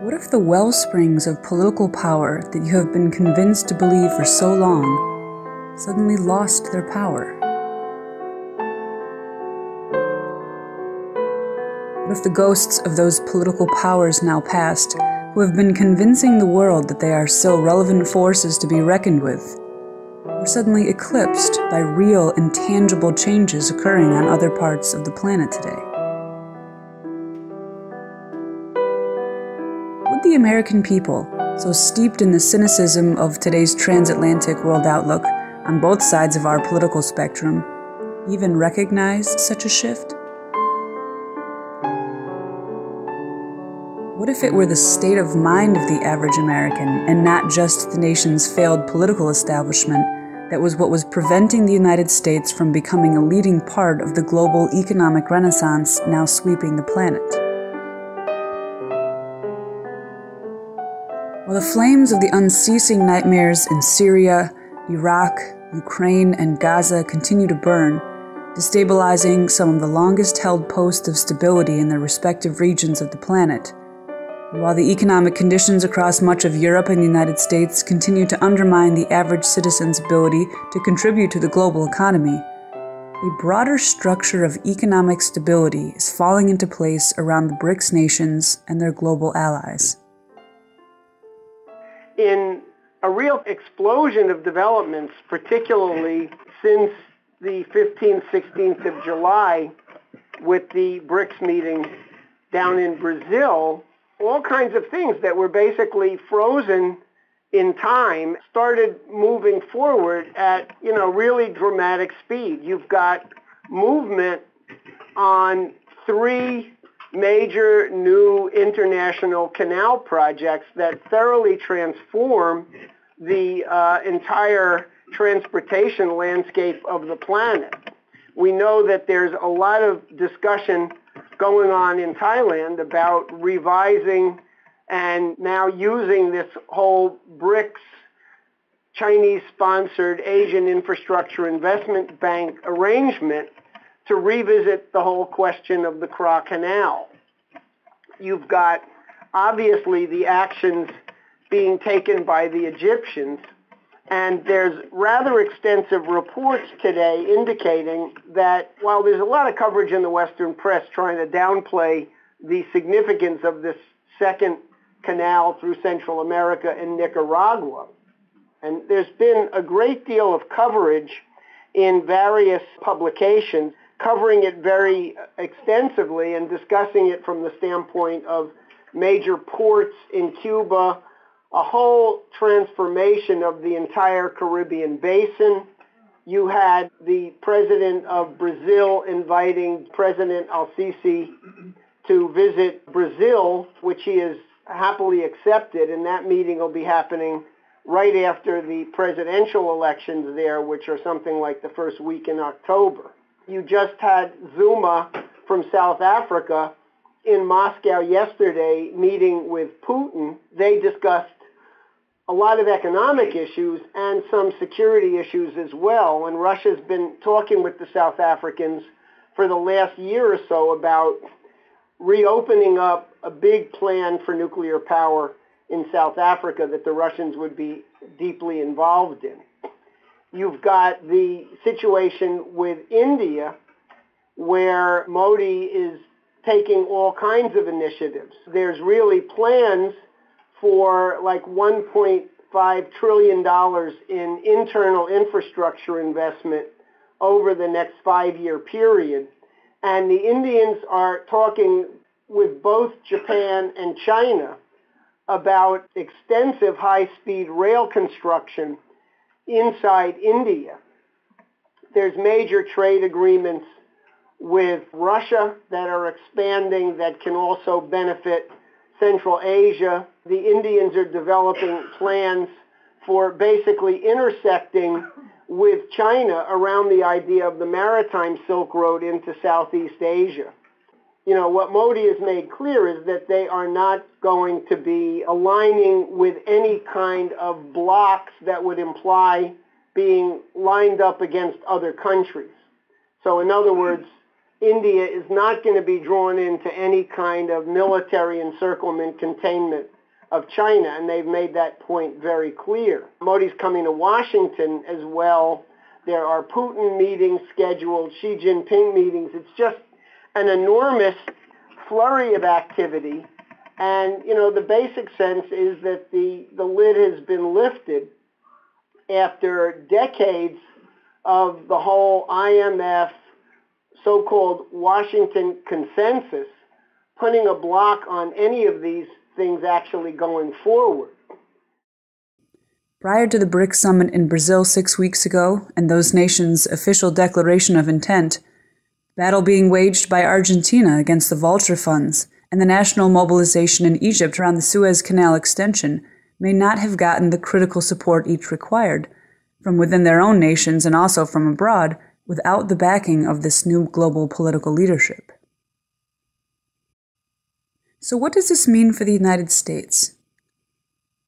What if the well springs of political power that you have been convinced to believe for so long suddenly lost their power? What if the ghosts of those political powers now past, who have been convincing the world that they are still relevant forces to be reckoned with, were suddenly eclipsed by real and tangible changes occurring on other parts of the planet today? Would the American people, so steeped in the cynicism of today's transatlantic world outlook on both sides of our political spectrum, even recognize such a shift? What if it were the state of mind of the average American, and not just the nation's failed political establishment, that was what was preventing the United States from becoming a leading part of the global economic renaissance now sweeping the planet? While the flames of the unceasing nightmares in Syria, Iraq, Ukraine, and Gaza continue to burn, destabilizing some of the longest-held posts of stability in their respective regions of the planet, and while the economic conditions across much of Europe and the United States continue to undermine the average citizen's ability to contribute to the global economy, a broader structure of economic stability is falling into place around the BRICS nations and their global allies. In a real explosion of developments, particularly since the 15th, 16th of July with the BRICS meeting down in Brazil, all kinds of things that were basically frozen in time started moving forward at, really dramatic speed. You've got movement on 3 major new international canal projects that thoroughly transform the entire transportation landscape of the planet. We know that there's a lot of discussion going on in Thailand about revising and now using this whole BRICS Chinese-sponsored Asian Infrastructure Investment Bank arrangement to revisit the whole question of the Kra Canal. You've got, obviously, the actions being taken by the Egyptians, and there's rather extensive reports today indicating that while there's a lot of coverage in the Western press trying to downplay the significance of this second canal through Central America and Nicaragua, and there's been a great deal of coverage in various publications covering it very extensively and discussing it from the standpoint of major ports in Cuba, a whole transformation of the entire Caribbean basin. You had the president of Brazil inviting President al-Sisi to visit Brazil, which he has happily accepted, and that meeting will be happening right after the presidential elections there, which are something like the first week in October. You just had Zuma from South Africa in Moscow yesterday meeting with Putin. They discussed a lot of economic issues and some security issues as well. And Russia's been talking with the South Africans for the last year or so about reopening up a big plan for nuclear power in South Africa that the Russians would be deeply involved in. You've got the situation with India, where Modi is taking all kinds of initiatives. There's really plans for like $1.5 trillion in internal infrastructure investment over the next 5-year period. And the Indians are talking with both Japan and China about extensive high-speed rail construction inside India. There's major trade agreements with Russia that are expanding that can also benefit Central Asia. The Indians are developing plans for basically intersecting with China around the idea of the maritime Silk Road into Southeast Asia. What Modi has made clear is that they are not going to be aligning with any kind of blocks that would imply being lined up against other countries. So in other words, India is not going to be drawn into any kind of military encirclement, containment, of China, and they've made that point very clear. Modi's coming to Washington as well. There are Putin meetings scheduled, Xi Jinping meetings. It's just an enormous flurry of activity. And, the basic sense is that the lid has been lifted after decades of the whole IMF so-called Washington consensus putting a block on any of these things actually going forward. Prior to the BRICS summit in Brazil 6 weeks ago and those nations' official declaration of intent, battle being waged by Argentina against the vulture funds and the national mobilization in Egypt around the Suez Canal extension may not have gotten the critical support each required, from within their own nations and also from abroad, without the backing of this new global political leadership. So what does this mean for the United States?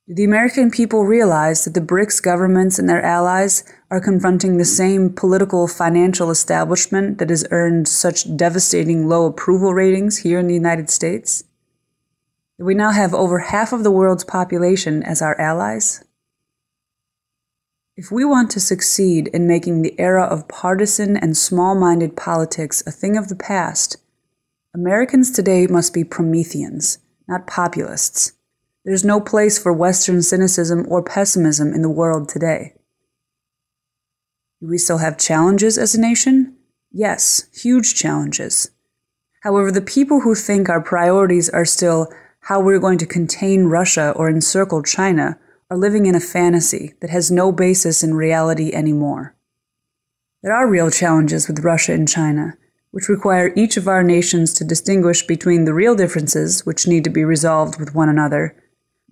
Do the American people realize that the BRICS governments and their allies are confronting the same political financial establishment that has earned such devastating low approval ratings here in the United States? Do we now have over half of the world's population as our allies? If we want to succeed in making the era of partisan and small-minded politics a thing of the past, Americans today must be Prometheans, not populists. There's no place for Western cynicism or pessimism in the world today. Do we still have challenges as a nation? Yes, huge challenges. However, the people who think our priorities are still how we're going to contain Russia or encircle China are living in a fantasy that has no basis in reality anymore. There are real challenges with Russia and China, which require each of our nations to distinguish between the real differences, which need to be resolved with one another,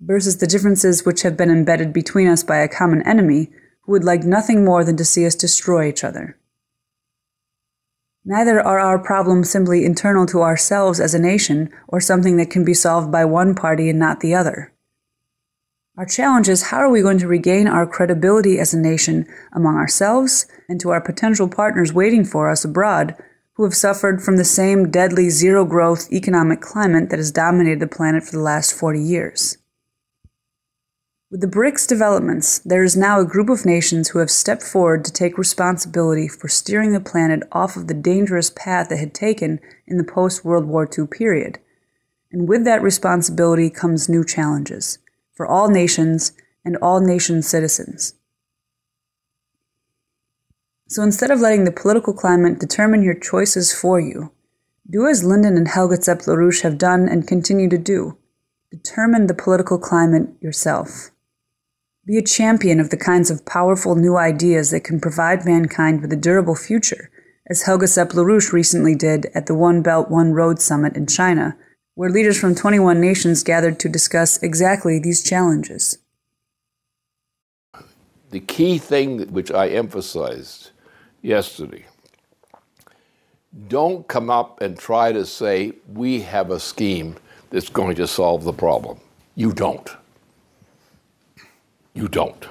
versus the differences which have been embedded between us by a common enemy who would like nothing more than to see us destroy each other. Neither are our problems simply internal to ourselves as a nation or something that can be solved by one party and not the other. Our challenge is how are we going to regain our credibility as a nation among ourselves and to our potential partners waiting for us abroad who have suffered from the same deadly zero-growth economic climate that has dominated the planet for the last 40 years. With the BRICS developments, there is now a group of nations who have stepped forward to take responsibility for steering the planet off of the dangerous path it had taken in the post-World War II period. And with that responsibility comes new challenges for all nations and all nation citizens. So instead of letting the political climate determine your choices for you, do as Lyndon and Helga LaRouche have done and continue to do. Determine the political climate yourself. Be a champion of the kinds of powerful new ideas that can provide mankind with a durable future, as Helga LaRouche recently did at the One Belt, One Road Summit in China, where leaders from 21 nations gathered to discuss exactly these challenges. The key thing which I emphasized yesterday, don't come up and try to say, we have a scheme that's going to solve the problem. You don't. You don't.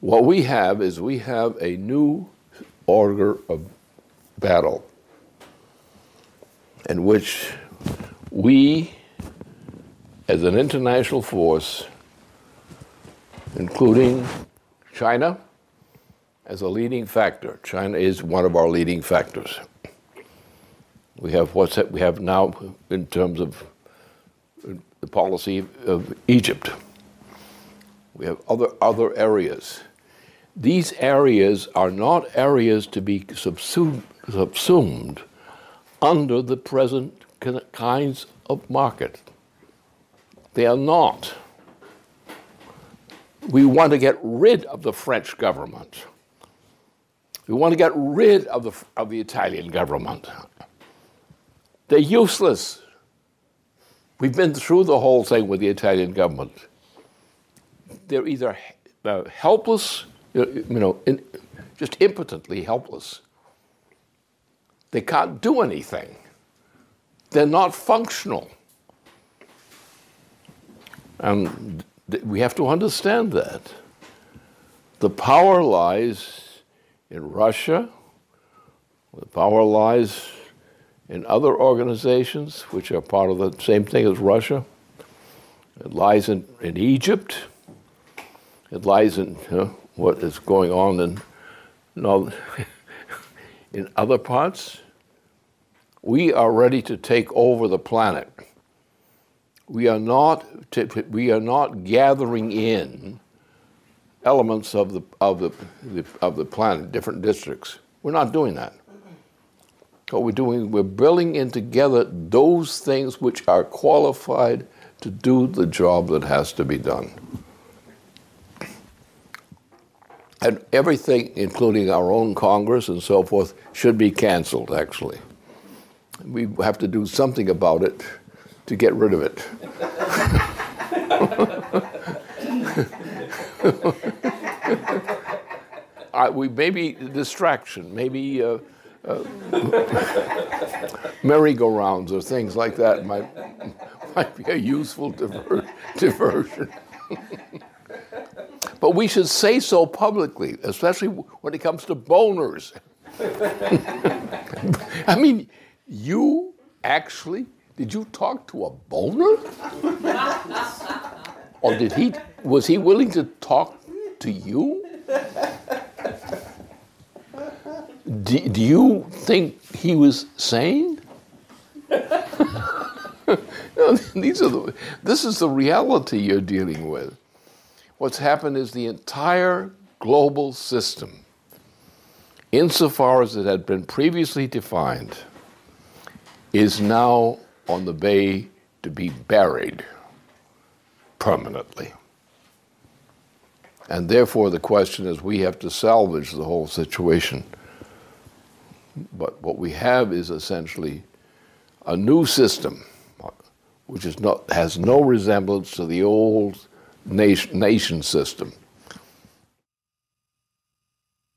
What we have is we have a new order of battle in which we, as an international force, including China as a leading factor. China is one of our leading factors. We have we have now in terms of the policy of Egypt. We have other areas. These areas are not areas to be subsumed under the present kinds of market. They are not. We want to get rid of the French government. We want to get rid of the Italian government. They're useless. We've been through the whole thing with the Italian government. They're either helpless, just impotently helpless. They can't do anything. They're not functional. And we have to understand that. The power lies in Russia. The power lies in other organizations which are part of the same thing as Russia. It lies in Egypt. It lies in what is going on in other parts. We are ready to take over the planet. We are not gathering in elements of the planet, different districts. We're not doing that. What we're doing, we're building in together those things which are qualified to do the job that has to be done. And everything, including our own Congress and so forth, should be canceled, actually. We have to do something about it to get rid of it. Maybe distraction, maybe merry-go-rounds or things like that might be a useful diversion. But we should say so publicly, especially when it comes to boners. I mean, you actually, did you talk to a boner? Or was he willing to talk to you? Do you think he was sane? No, this is the reality you're dealing with. What's happened is the entire global system, insofar as it had been previously defined, is now on the bay to be buried permanently. And therefore the question is, we have to salvage the whole situation. But what we have is essentially a new system, which has no resemblance to the old nation system.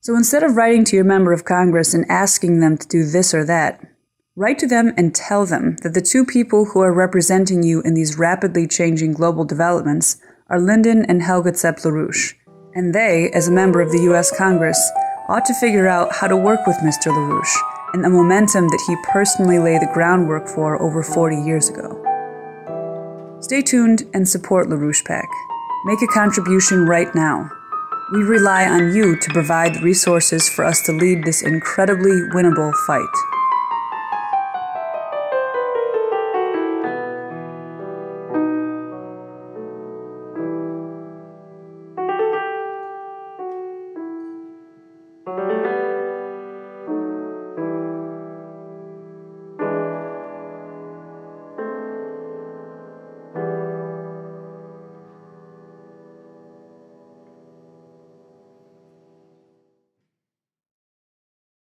So instead of writing to your member of Congress and asking them to do this or that, write to them and tell them that the two people who are representing you in these rapidly changing global developments are Lyndon and Helga LaRouche, and they, as a member of the U.S. Congress, ought to figure out how to work with Mr. LaRouche and the momentum that he personally laid the groundwork for over 40 years ago. Stay tuned and support LaRouchePAC. Make a contribution right now. We rely on you to provide the resources for us to lead this incredibly winnable fight.